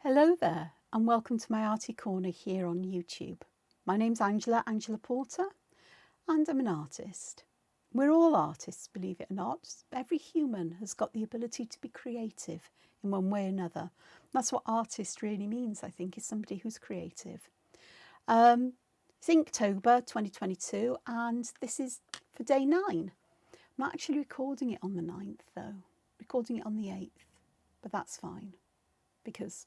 Hello there and welcome to my Arty Corner here on YouTube. My name's Angela Porter and I'm an artist. We're all artists, believe it or not. Every human has got the ability to be creative in one way or another. That's what artist really means, I think, is somebody who's creative. It's Inktober 2022 and this is for day 9. I'm not actually recording it on the 9th though, recording it on the 8th, but that's fine because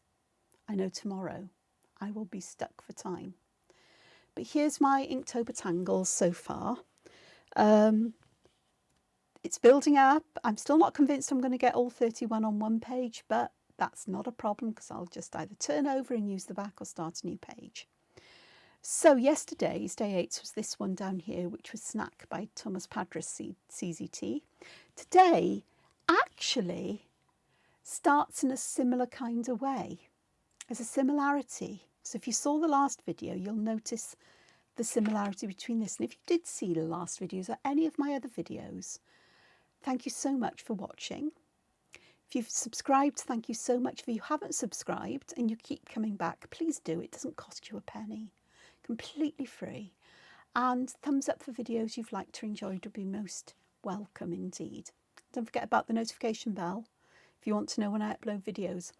I know tomorrow I will be stuck for time. But here's my Inktober tangles so far. It's building up. I'm still not convinced I'm going to get all 31 on one page, but that's not a problem because I'll just either turn over and use the back or start a new page. So yesterday's day 8 was this one down here, which was Snack by Thomas Padras CZT. Today actually starts in a similar kind of way. There's a similarity. So if you saw the last video, you'll notice the similarity between this. And if you did see the last videos or any of my other videos, thank you so much for watching. If you've subscribed, thank you so much. If you haven't subscribed and you keep coming back, please do. It doesn't cost you a penny. Completely free. And thumbs up for videos you've liked or enjoyed would be most welcome indeed. Don't forget about the notification bell if you want to know when I upload videos.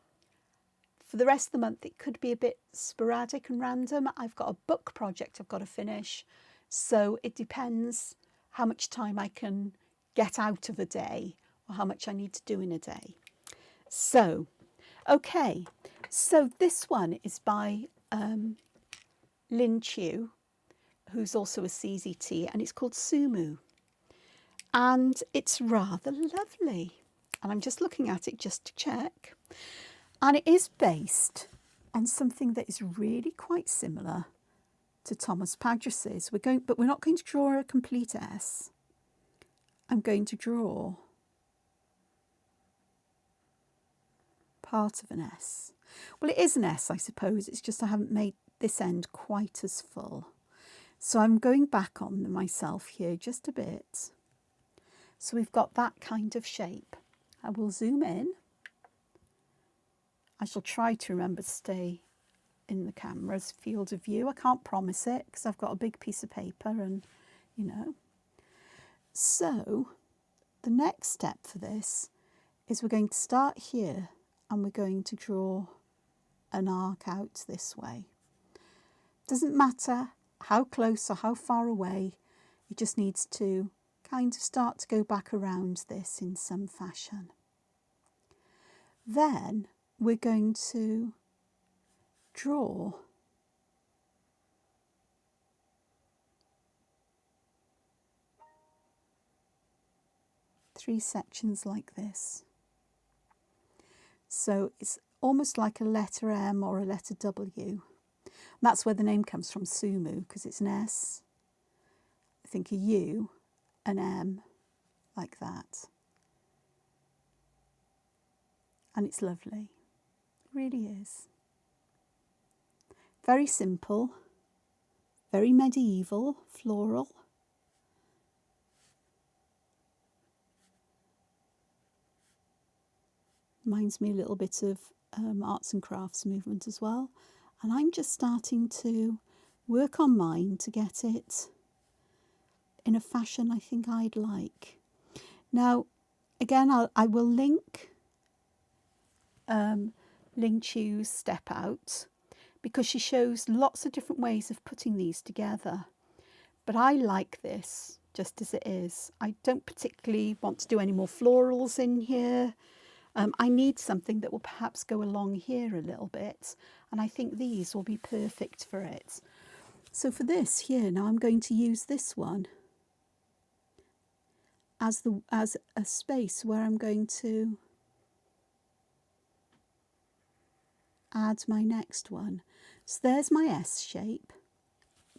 For the rest of the month, it could be a bit sporadic and random. I've got a book project I've got to finish, so it depends how much time I can get out of a day or how much I need to do in a day. So, okay, so this one is by Lin Chiu, who's also a CZT, and it's called SUMU. And it's rather lovely. And I'm just looking at it just to check. And it is based on something that is really quite similar to Thomas Padras's. But we're not going to draw a complete S. I'm going to draw part of an S. Well, it is an S, I suppose. It's just I haven't made this end quite as full. So I'm going back on myself here just a bit. So we've got that kind of shape. I will zoom in. I shall try to remember to stay in the camera's field of view. I can't promise it because I've got a big piece of paper and, you know. So the next step for this is we're going to start here and we're going to draw an arc out this way. Doesn't matter how close or how far away, it just needs to kind of start to go back around this in some fashion. Then we're going to draw three sections like this. So it's almost like a letter M or a letter W. And that's where the name comes from, SUMU, because it's an S, I think a U, an M, like that. And it's lovely. It really is. Very simple, very medieval, floral. Reminds me a little bit of arts and crafts movement as well. And I'm just starting to work on mine to get it in a fashion I think I'd like. Now, again, I will link Lin Chiu's Step Out because she shows lots of different ways of putting these together. But I like this just as it is. I don't particularly want to do any more florals in here. I need something that will perhaps go along here a little bit, and I think these will be perfect for it. So for this here, now I'm going to use this one as a space where I'm going to add my next one. So there's my S shape.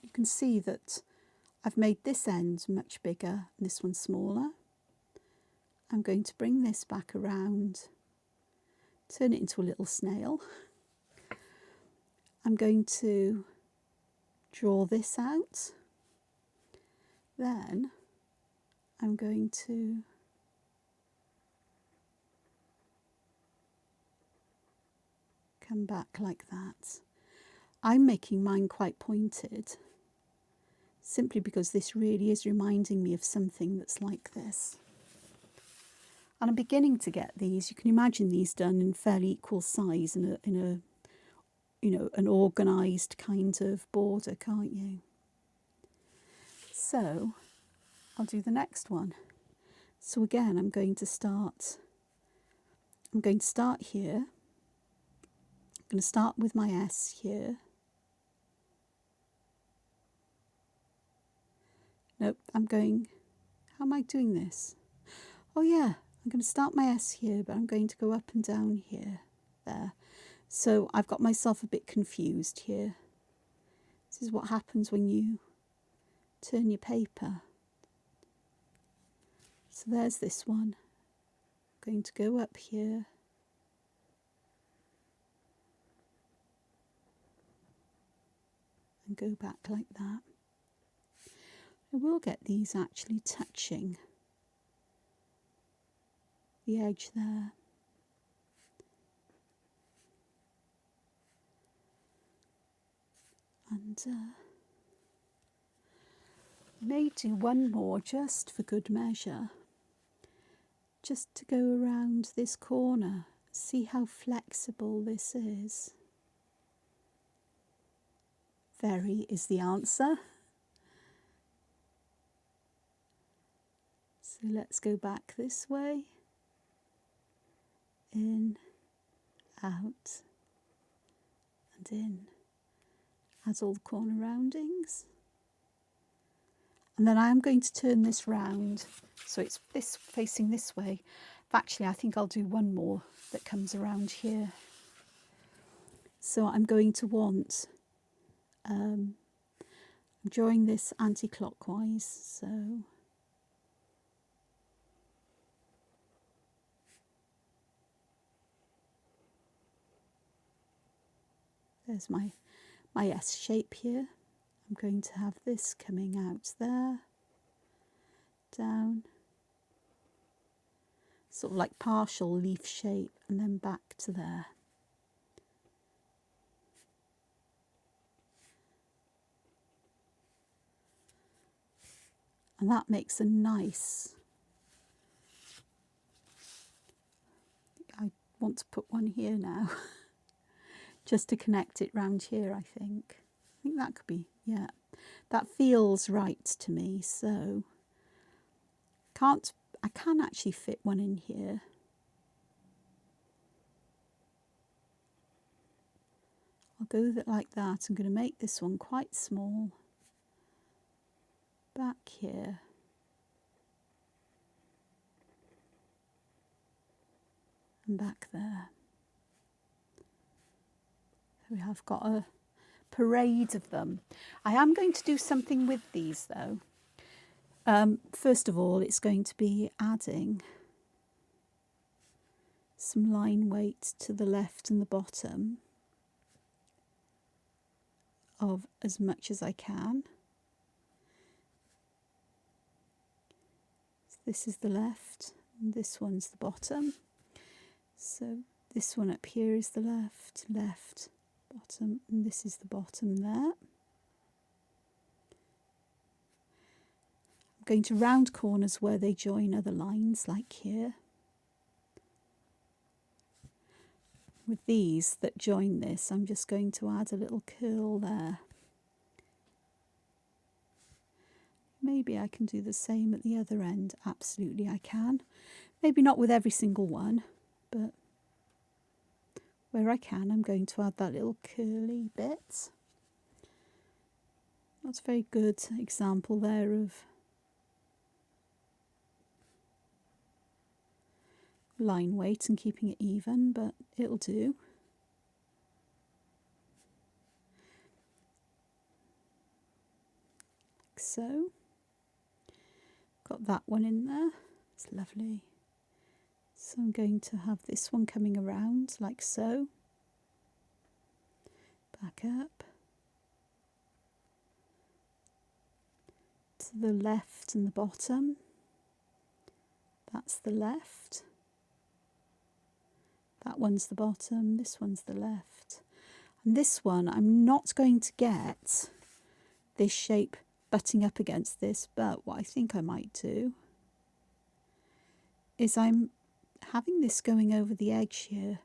You can see that I've made this end much bigger and this one smaller. I'm going to bring this back around, turn it into a little snail. I'm going to draw this out. Then I'm going to come back like that. I'm making mine quite pointed, simply because this really is reminding me of something that's like this. And I'm beginning to get these. You can imagine these done in fairly equal size in a you know, an organised kind of border, can't you? So I'll do the next one. So again, I'm going to start here. I'm going to start with my S here. Nope, how am I doing this? Oh yeah, I'm going to start my S here, but I'm going to go up and down here, there. So I've got myself a bit confused here. This is what happens when you turn your paper. So there's this one. I'm going to go up here. And go back like that. I will get these actually touching the edge there. And may do one more just for good measure, just to go around this corner. See how flexible this is. Very is the answer. So let's go back this way. In, out, and in. As all the corner roundings. And then I'm going to turn this round so it's this facing this way. Actually, I think I'll do one more that comes around here. So I'm going to want, I'm drawing this anti-clockwise, so there's my S shape here. I'm going to have this coming out there, down, sort of like partial leaf shape, and then back to there. And that makes a nice, I want to put one here now, just to connect it round here, I think. I think that could be, yeah, that feels right to me. So I can actually fit one in here. I'll go with it like that. I'm going to make this one quite small. Back here. And back there. We have got a parade of them. I am going to do something with these though. First of all, it's going to be adding some line weight to the left and the bottom of as much as I can. So this is the left and this one's the bottom. So this one up here is the left, left, bottom, and this is the bottom there. I'm going to round corners where they join other lines, like here. With these that join this, I'm just going to add a little curl there. Maybe I can do the same at the other end. Absolutely I can. Maybe not with every single one, but where I can, I'm going to add that little curly bit. That's a very good example there of line weight and keeping it even, but it'll do. Like so. Got that one in there. It's lovely. So I'm going to have this one coming around like so. Back up. To the left and the bottom. That's the left. That one's the bottom, this one's the left. And this one, I'm not going to get this shape butting up against this, but what I think I might do is I'm having this going over the edge here,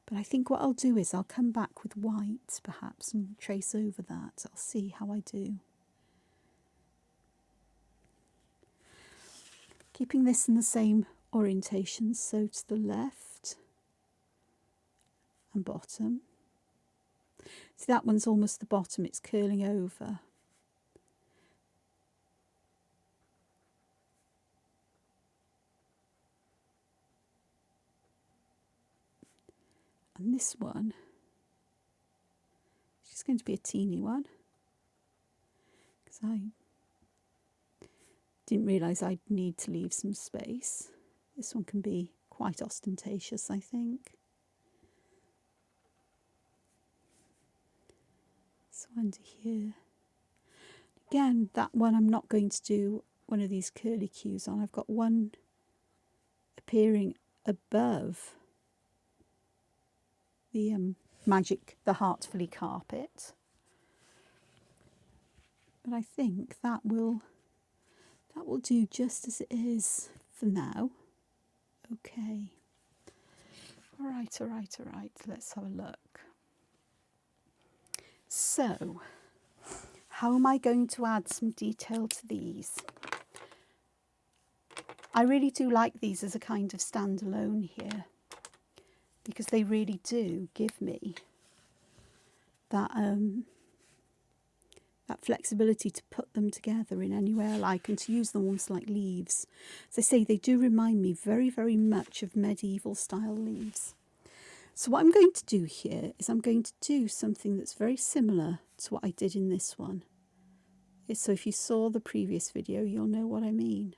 but I think what I'll do is I'll come back with white perhaps and trace over that. I'll see how I do. Keeping this in the same orientation, so to the left and bottom. See, that one's almost the bottom, it's curling over. And this one is just going to be a teeny one, because I didn't realise I'd need to leave some space. This one can be quite ostentatious, I think. So under here. Again, that one I'm not going to do one of these curly cues on. I've got one appearing above the the Heartfully carpet. But I think that will do just as it is for now. Okay. All right. Let's have a look. So, how am I going to add some detail to these? I really do like these as a kind of standalone here, because they really do give me that that flexibility to put them together in any way I like and to use them almost like leaves. As I say, they do remind me very, very much of medieval style leaves. So what I'm going to do here is I'm going to do something that's very similar to what I did in this one. So if you saw the previous video, you'll know what I mean.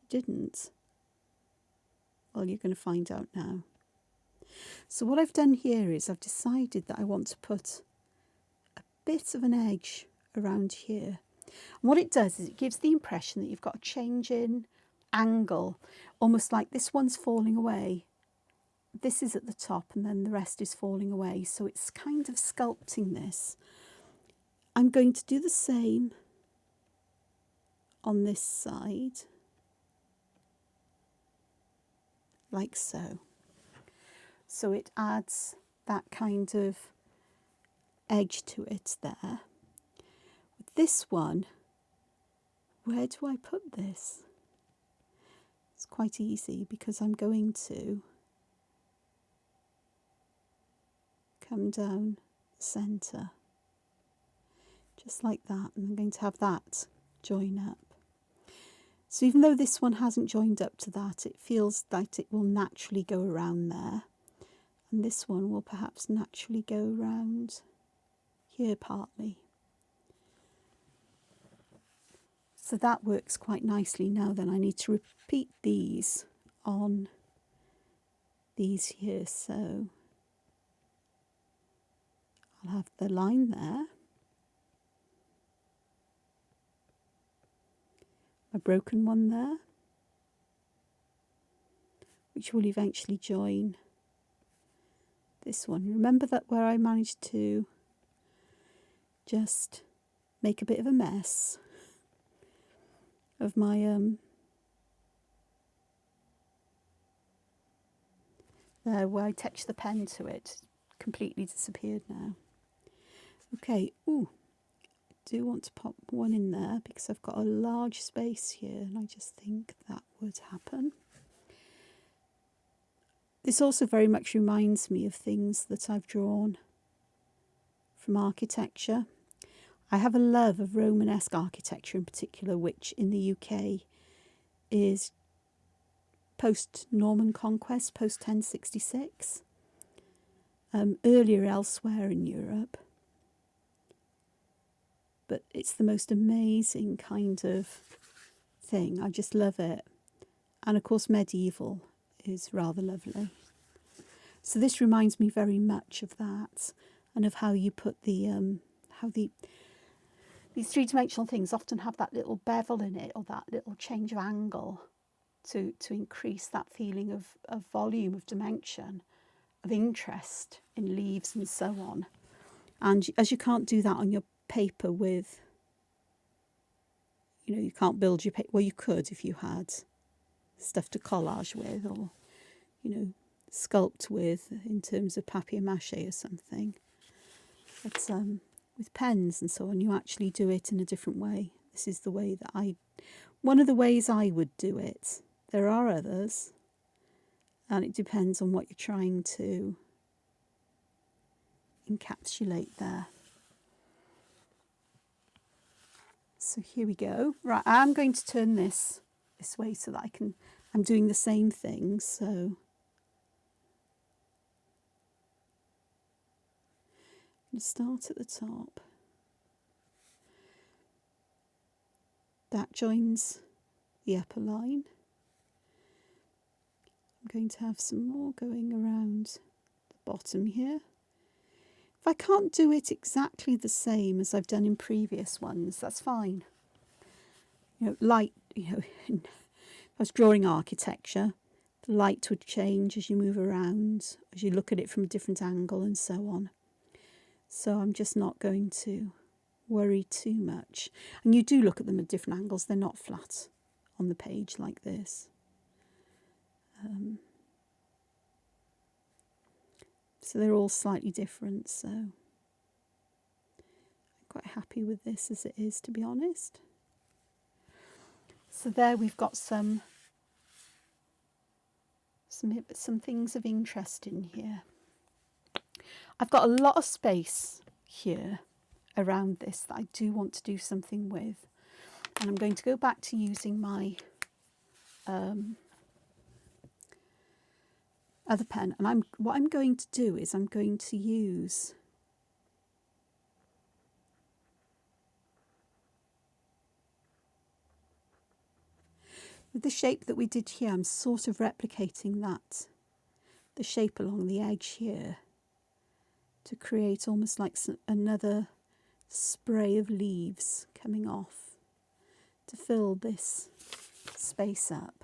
Didn't? Well, you're going to find out now. So what I've done here is I've decided that I want to put a bit of an edge around here. And what it does is it gives the impression that you've got a change in angle, almost like this one's falling away. This is at the top and then the rest is falling away. So it's kind of sculpting this. I'm going to do the same on this side, like so. So it adds that kind of edge to it there. With this one, where do I put this? It's quite easy because I'm going to come down the centre, just like that, and I'm going to have that join up. So even though this one hasn't joined up to that, it feels that it will naturally go around there. And this one will perhaps naturally go around here partly. So that works quite nicely. Now then, I need to repeat these on these here. So I'll have the line there, a broken one there, which will eventually join this one. Remember that where I managed to just make a bit of a mess of my there where I touched the pen to it, completely disappeared now. Okay, ooh, I do want to pop one in there because I've got a large space here and I just think that would happen. This also very much reminds me of things that I've drawn from architecture. I have a love of Romanesque architecture in particular, which in the UK is post-Norman conquest, post-1066, earlier elsewhere in Europe. But it's the most amazing kind of thing. I just love it. And of course medieval is rather lovely. So this reminds me very much of that and of how you put the these three-dimensional things often have that little bevel in it or that little change of angle to increase that feeling of volume, of dimension. of interest in leaves and so on. And as you can't do that on your paper with, you know, you can't build your paper, well, you could if you had stuff to collage with, or, you know, sculpt with in terms of papier-mâché or something. But with pens and so on, you actually do it in a different way. This is the way that one of the ways I would do it. There are others, and it depends on what you're trying to encapsulate there. So here we go. Right, I'm going to turn this way so that I'm doing the same thing. So you start at the top. That joins the upper line. I'm going to have some more going around the bottom here. If I can't do it exactly the same as I've done in previous ones, that's fine. You know, light, you know, if I was drawing architecture, the light would change as you move around, as you look at it from a different angle and so on. So I'm just not going to worry too much. And you do look at them at different angles, they're not flat on the page like this. So they're all slightly different, so I'm quite happy with this as it is, to be honest. So there we've got some things of interest in here. I've got a lot of space here around this that I do want to do something with. And I'm going to go back to using my other pen, and what I'm going to do is I'm going to use with the shape that we did here. I'm sort of replicating the shape along the edge here, to create almost like another spray of leaves coming off to fill this space up.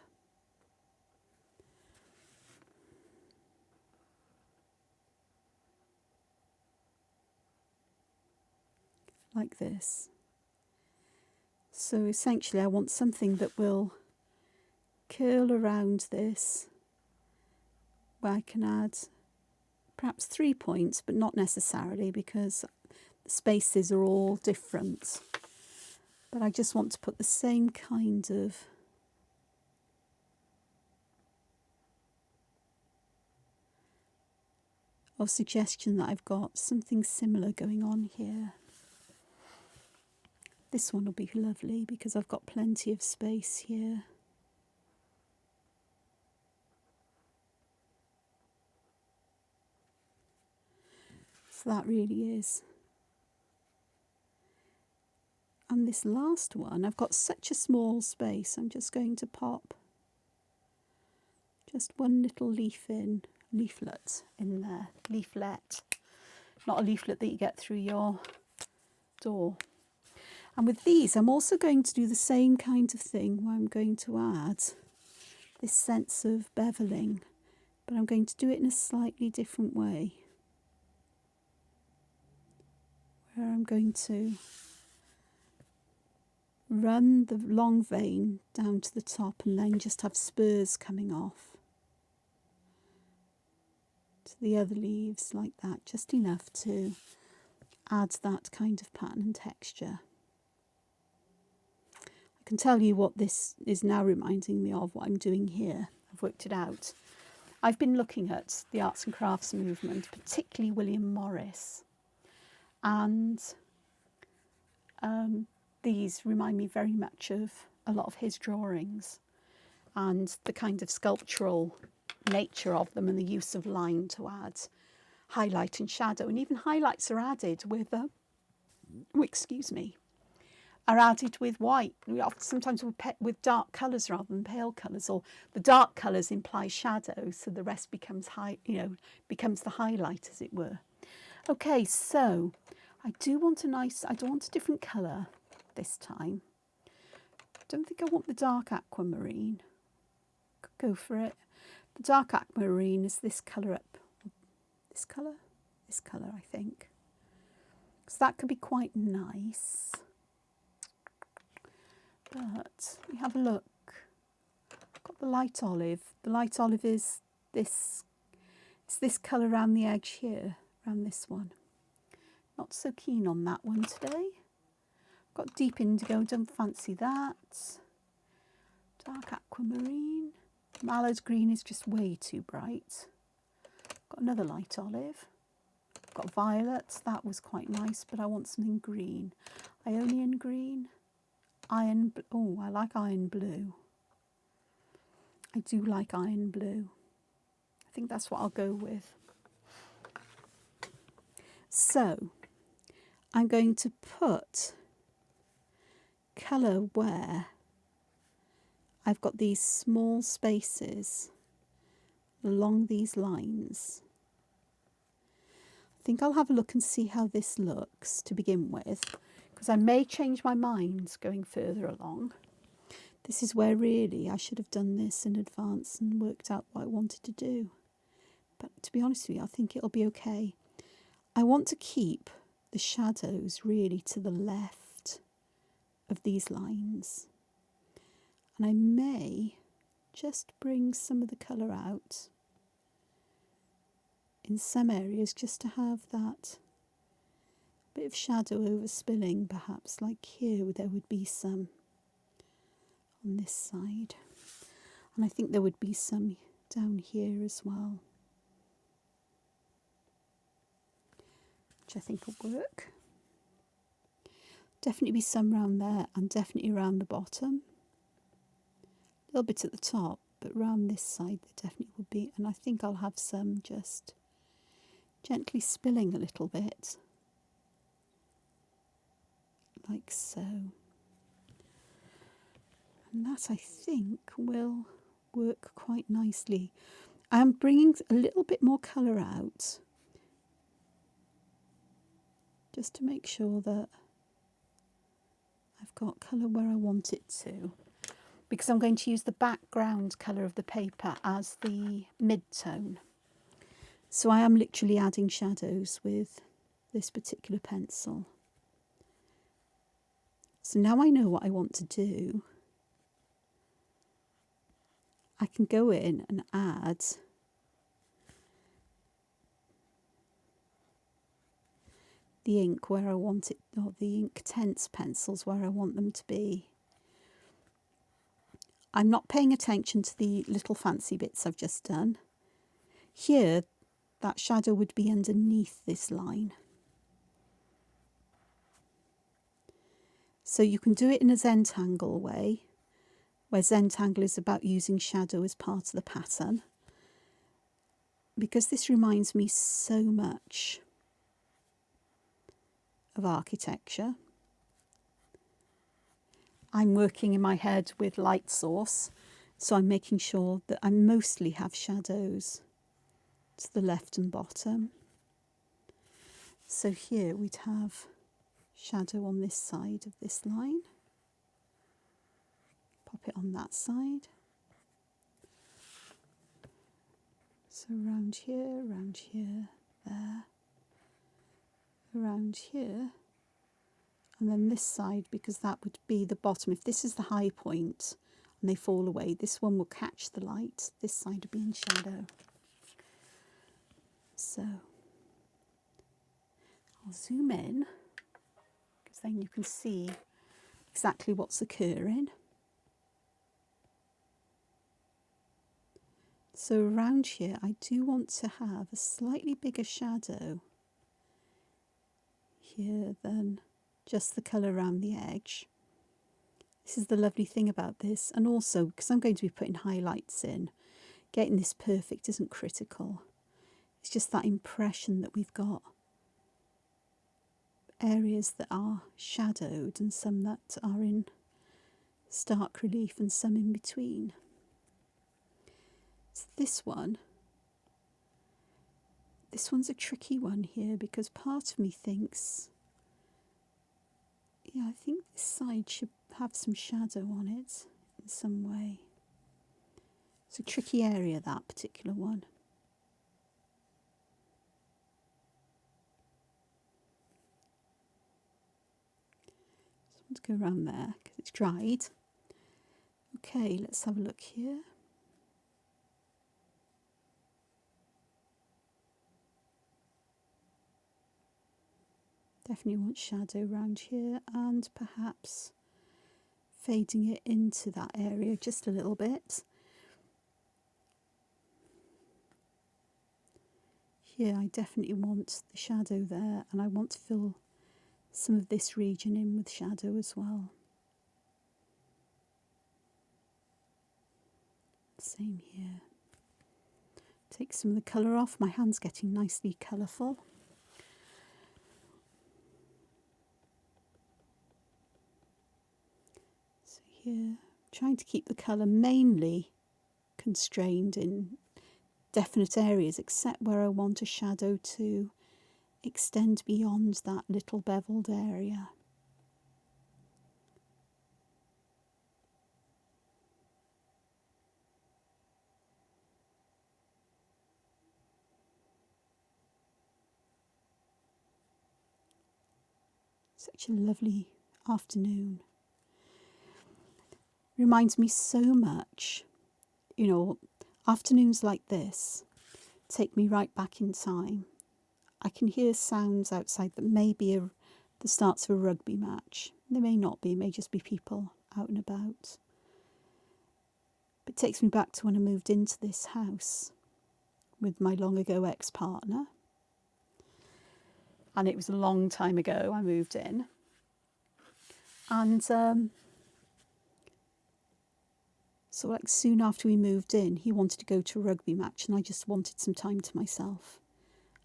Like this. So essentially I want something that will curl around this, where I can add perhaps 3 points, but not necessarily, because the spaces are all different. But I just want to put the same kind of suggestion that I've got something similar going on here. This one will be lovely because I've got plenty of space here. So that really is. And this last one, I've got such a small space, I'm just going to pop just one little leaflet in there. Leaflet, not a leaflet that you get through your door. And with these, I'm also going to do the same kind of thing where I'm going to add this sense of beveling, but I'm going to do it in a slightly different way, where I'm going to run the long vein down to the top and then just have spurs coming off to the other leaves like that, just enough to add that kind of pattern and texture. I can tell you what this is now reminding me of, what I'm doing here. I've worked it out. I've been looking at the arts and crafts movement, particularly William Morris, and these remind me very much of a lot of his drawings and the kind of sculptural nature of them and the use of line to add highlight and shadow. And even highlights are added with, are added with white, sometimes with dark colours rather than pale colours, or the dark colours imply shadow, so the rest becomes becomes the highlight, as it were. Okay, so I do want a different colour this time. I don't think I want the dark aquamarine. Could go for it. The dark aquamarine is this colour up This colour I think. So that could be quite nice. But we have a look. I've got the light olive. The light olive is this, it's this colour around the edge here, around this one. Not so keen on that one today. Got deep indigo, don't fancy that. Dark aquamarine. Mallard green is just way too bright. Got another light olive. Got violet, that was quite nice, but I want something green. Ionian green. Iron, oh, I like iron blue. I do like iron blue. I think that's what I'll go with. So, I'm going to put colour where I've got these small spaces along these lines. I think I'll have a look and see how this looks to begin with, because I may change my mind going further along. This is where really I should have done this in advance and worked out what I wanted to do. But to be honest with you, I think it'll be okay. I want to keep the shadows really to the left of these lines. And I may just bring some of the colour out in some areas just to have that bit of shadow overspilling, perhaps, like here there would be some on this side. And I think there would be some down here as well, which I think will work. Definitely be some round there and definitely around the bottom. A little bit at the top, but round this side there definitely would be. And I think I'll have some just gently spilling a little bit, like so. And that, I think, will work quite nicely. I'm bringing a little bit more colour out, just to make sure that I've got colour where I want it to, because I'm going to use the background colour of the paper as the mid-tone. So I am literally adding shadows with this particular pencil. So now I know what I want to do. I can go in and add the ink where I want it, or the Inktense pencils where I want them to be. I'm not paying attention to the little fancy bits I've just done. Here, that shadow would be underneath this line. So you can do it in a Zentangle way, where Zentangle is about using shadow as part of the pattern. Because this reminds me so much of architecture. I'm working in my head with light source, so I'm making sure that I mostly have shadows to the left and bottom. So here we'd have shadow on this side of this line. Pop it on that side. So around here, there, around here, and then this side, because that would be the bottom. If this is the high point and they fall away, this one will catch the light. This side would be in shadow. So I'll zoom in, because then you can see exactly what's occurring. So around here, I do want to have a slightly bigger shadow here than just the colour around the edge. This is the lovely thing about this, and also because I'm going to be putting highlights in, getting this perfect isn't critical. It's just that impression that we've got areas that are shadowed and some that are in stark relief and some in between. So this one's a tricky one here, because part of me thinks, yeah, I think this side should have some shadow on it in some way. It's a tricky area, that particular one. Let's go around there because it's dried. Okay, let's have a look here. Definitely want shadow around here and perhaps fading it into that area just a little bit. Here I definitely want the shadow there, and I want to fill some of this region in with shadow as well. Same here. Take some of the colour off. My hand's getting nicely colourful. So here, trying to keep the colour mainly constrained in definite areas, except where I want a shadow to extend beyond that little beveled area. Such a lovely afternoon. Reminds me so much, you know, afternoons like this take me right back in time. I can hear sounds outside that may be the starts of a rugby match. They may not be, it may just be people out and about. But it takes me back to when I moved into this house with my long ago ex-partner. And it was a long time ago I moved in. And so like soon after we moved in, he wanted to go to a rugby match and I just wanted some time to myself.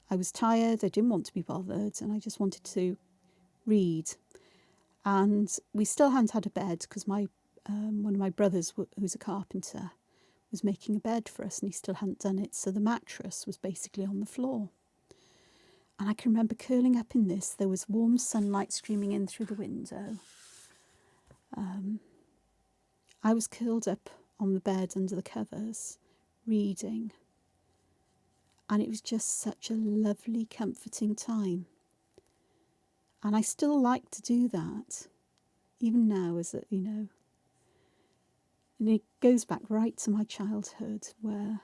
I was tired, I didn't want to be bothered, and I just wanted to read. And we still hadn't had a bed because my one of my brothers, who's a carpenter, was making a bed for us and he still hadn't done it. So the mattress was basically on the floor. And I can remember curling up in this. There was warm sunlight streaming in through the window. I was curled up on the bed under the covers, reading. And it was just such a lovely, comforting time. And I still like to do that, even now, as a, you know. And it goes back right to my childhood, where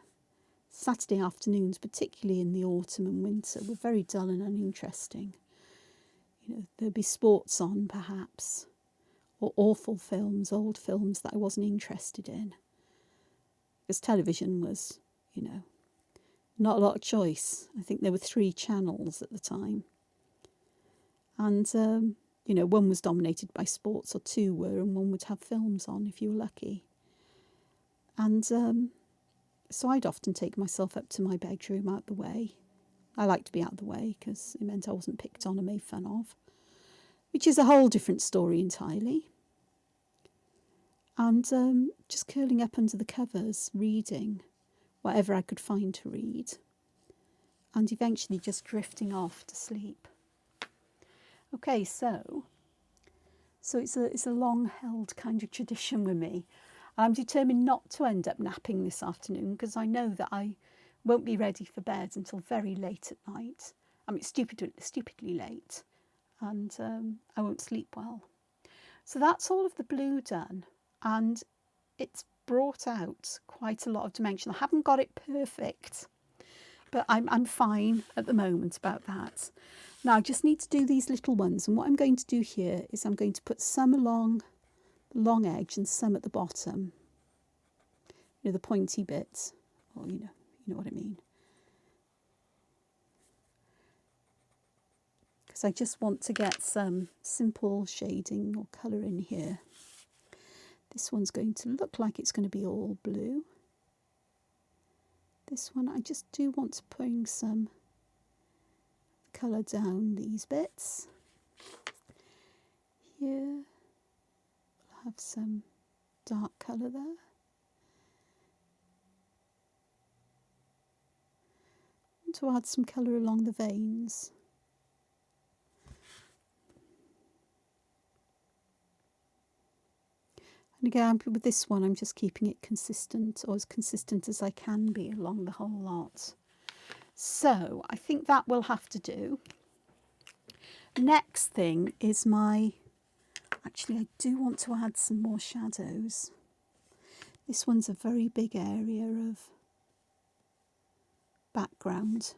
Saturday afternoons, particularly in the autumn and winter, were very dull and uninteresting. You know, there'd be sports on, perhaps, or awful films, old films that I wasn't interested in. Because television was, you know, not a lot of choice. I think there were 3 channels at the time. And, you know, one was dominated by sports, or 2 were, and one would have films on if you were lucky. And so I'd often take myself up to my bedroom out the way. I liked to be out the way because it meant I wasn't picked on and made fun of, which is a whole different story entirely. And just curling up under the covers, reading whatever I could find to read, and eventually just drifting off to sleep. Okay, so it's a long-held kind of tradition with me. I'm determined not to end up napping this afternoon because I know that I won't be ready for bed until very late at night. I mean, stupidly late, and I won't sleep well. So that's all of the blue done, and it's brought out quite a lot of dimension. I haven't got it perfect, but I'm fine at the moment about that. Now I just need to do these little ones, and what I'm going to do here is I'm going to put some along the long edge and some at the bottom. You know, the pointy bits, or you know what I mean. Because I just want to get some simple shading or colour in here. This one's going to look like it's going to be all blue. This one I just do want to bring some colour down these bits. Here I'll have some dark colour there. I want to add some colour along the veins. And again, with this one, I'm just keeping it consistent, or as consistent as I can be along the whole lot. So I think that will have to do. Next thing is my Actually, I do want to add some more shadows. This one's a very big area of background.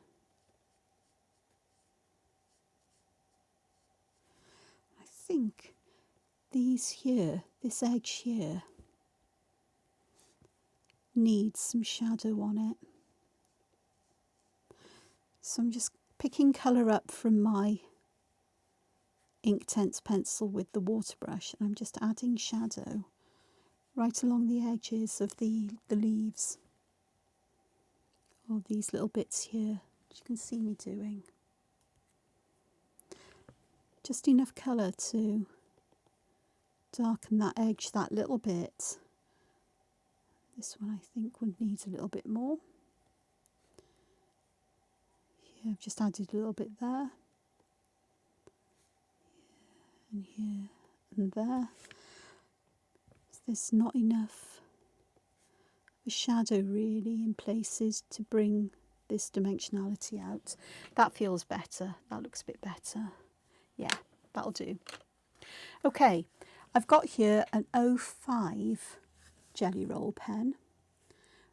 I think these here, this edge here, needs some shadow on it. So I'm just picking colour up from my Inktense pencil with the water brush, and I'm just adding shadow right along the edges of the leaves, or these little bits here, which you can see me doing. Just enough colour to darken that edge that little bit. This one I think would need a little bit more. Here I've just added a little bit there, and here and there. There's not enough of a shadow really in places to bring this dimensionality out. That feels better. That looks a bit better. Yeah, that'll do. Okay, I've got here an 05 Jelly Roll pen.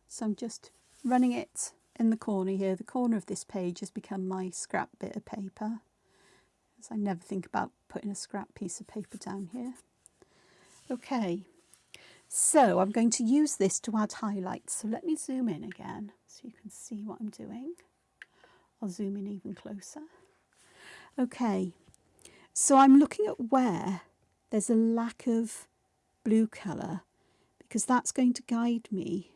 So I'm just running it in the corner here. The corner of this page has become my scrap bit of paper, as I never think about putting a scrap piece of paper down here. Okay, so I'm going to use this to add highlights. So let me zoom in again so you can see what I'm doing. I'll zoom in even closer. Okay, so I'm looking at where there's a lack of blue colour, because that's going to guide me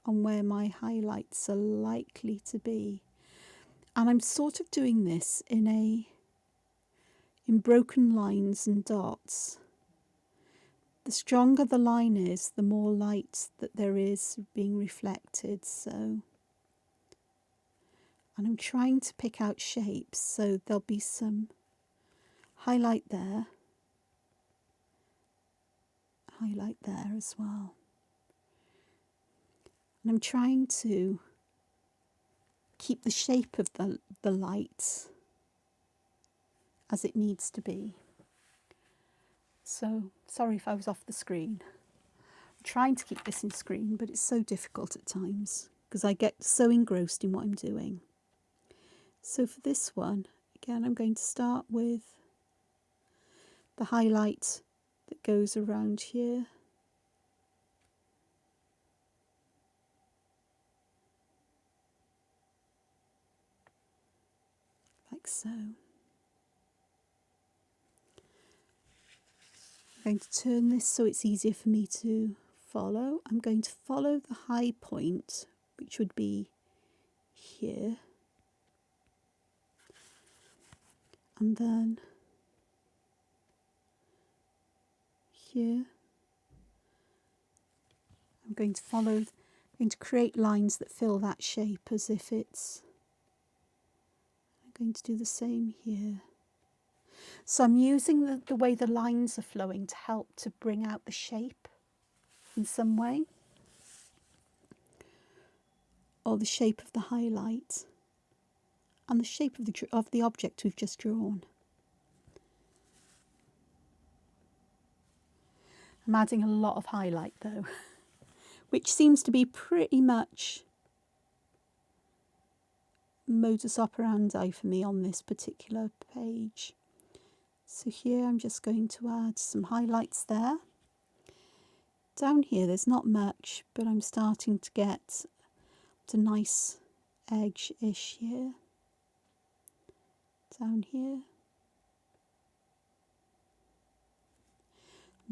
on where my highlights are likely to be. And I'm sort of doing this in broken lines and dots. The stronger the line is, the more light that there is being reflected. So, and I'm trying to pick out shapes, so there'll be some highlight there as well. And I'm trying to keep the shape of the light as it needs to be. So, sorry if I was off the screen. I'm trying to keep this in screen, but it's so difficult at times because I get so engrossed in what I'm doing. So for this one, again, I'm going to start with the highlight that goes around here. Like so. I'm going to turn this so it's easier for me to follow. I'm going to follow the high point, which would be here. And then here. I'm going to create lines that fill that shape as if it's... I'm going to do the same here. So I'm using the way the lines are flowing to help to bring out the shape in some way, or the shape of the highlight and the shape of the object we've just drawn. I'm adding a lot of highlight though, which seems to be pretty much modus operandi for me on this particular page. So here I'm just going to add some highlights there. Down here there's not much, but I'm starting to get a nice edge-ish here. Down here.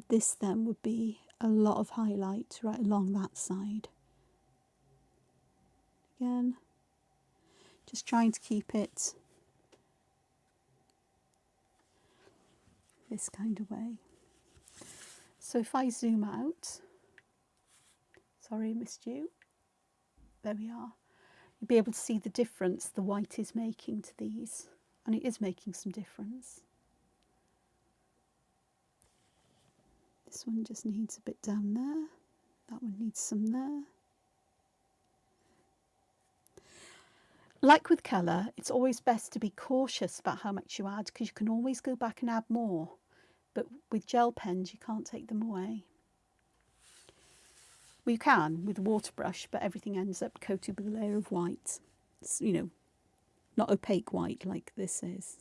This then would be a lot of highlight right along that side. Again, just trying to keep it this kind of way. So if I zoom out, sorry I missed you, there we are. You'll be able to see the difference the white is making to these, and it is making some difference. This one just needs a bit down there, that one needs some there. Like with colour, it's always best to be cautious about how much you add because you can always go back and add more. But with gel pens, you can't take them away. Well, you can with a water brush, but everything ends up coated with a layer of white. It's, you know, not opaque white like this is.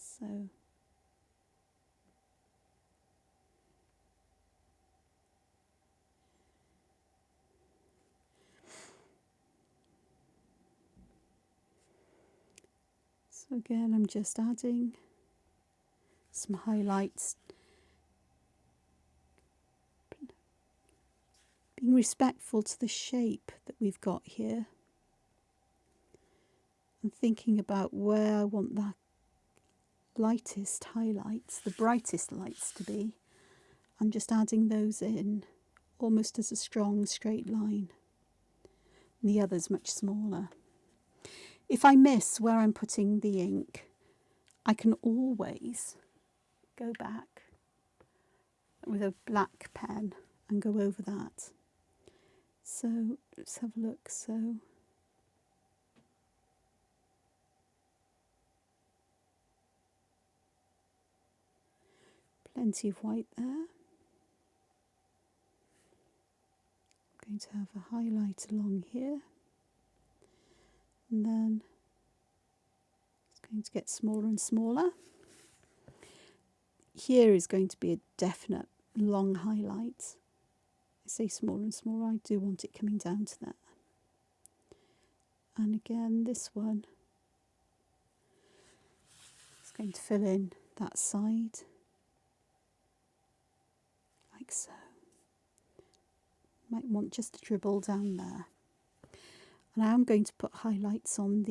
So again, I'm just adding some highlights, being respectful to the shape that we've got here and thinking about where I want the lightest highlights, the brightest lights to be. I'm just adding those in almost as a strong straight line, and the other's much smaller. If I miss where I'm putting the ink, I can always go back with a black pen and go over that. So let's have a look. So plenty of white there. I'm going to have a highlight along here, and then it's going to get smaller and smaller. Here is going to be a definite long highlight. I say smaller and smaller, I do want it coming down to that. And again, this one is going to fill in that side, like so. Might want just a dribble down there. And I am going to put highlights on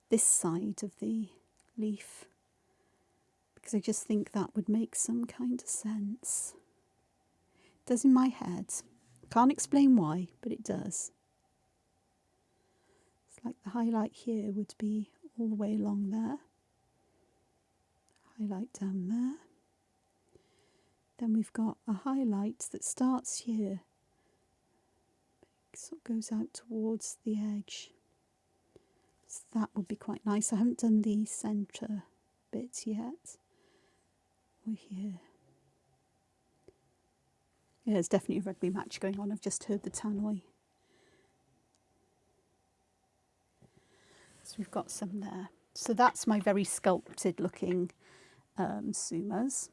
this side of the leaf, because I just think that would make some kind of sense. It does in my head. Can't explain why, but it does. It's like the highlight here would be all the way along there. Highlight down there. Then we've got a highlight that starts here, sort of goes out towards the edge. So that would be quite nice. I haven't done the centre bit yet. Or here. Yeah, there's definitely a rugby match going on. I've just heard the tannoy. So we've got some there. So that's my very sculpted looking SUMUs.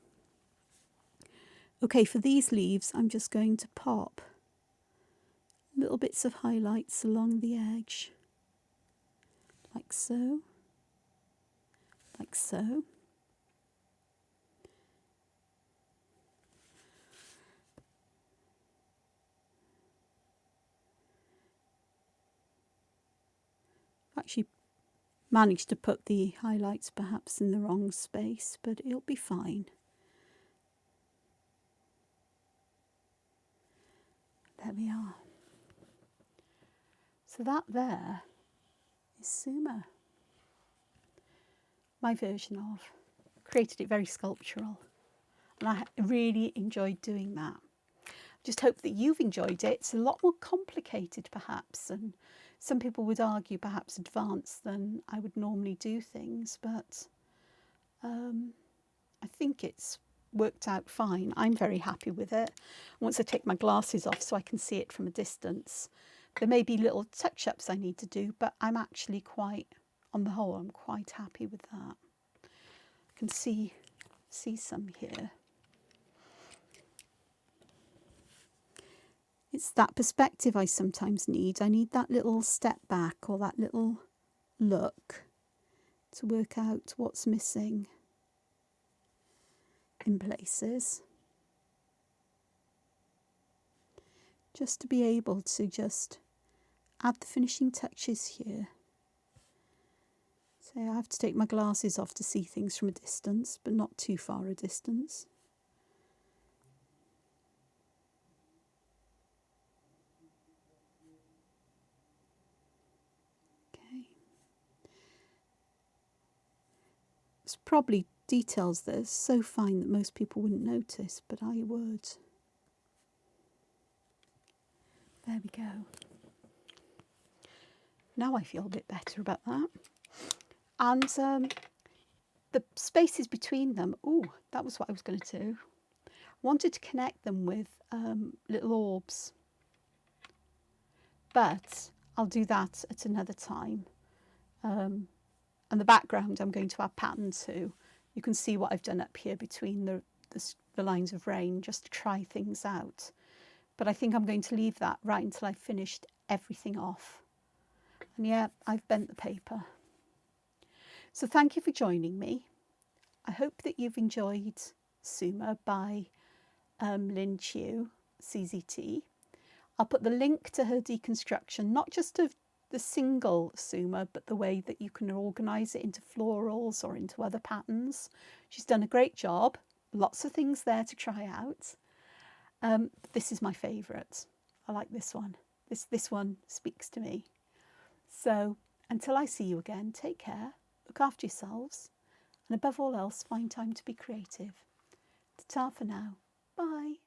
Okay, for these leaves, I'm just going to pop little bits of highlights along the edge, like so, like so. Actually managed to put the highlights perhaps in the wrong space, but it'll be fine. There we are. So that there is SUMU. My version of. Created it very sculptural, and I really enjoyed doing that. Just hope that you've enjoyed it. It's a lot more complicated perhaps, and some people would argue perhaps advanced than I would normally do things, but I think it's worked out fine. I'm very happy with it. Once I take my glasses off so I can see it from a distance, there may be little touch-ups I need to do, but I'm actually quite, on the whole, I'm quite happy with that. I can see some here. It's that perspective I sometimes need. I need that little step back or that little look to work out what's missing in places. Just to be able to just add the finishing touches here. So I have to take my glasses off to see things from a distance, but not too far a distance. It's probably details that are so fine that most people wouldn't notice, but I would. There we go. Now I feel a bit better about that. And the spaces between them, oh, that was what I was going to do. I wanted to connect them with little orbs, but I'll do that at another time. And the background I'm going to add pattern to. You can see what I've done up here between the lines of rain, just to try things out. But I think I'm going to leave that right until I've finished everything off. And yeah, I've bent the paper. So thank you for joining me. I hope that you've enjoyed SUMU by Lin Chiu CZT. I'll put the link to her deconstruction, not just of the single SUMU, but the way that you can organise it into florals or into other patterns. She's done a great job. Lots of things there to try out. This is my favourite. I like this one. This one speaks to me. So until I see you again, take care, look after yourselves, and above all else, find time to be creative. Ta-ta for now. Bye.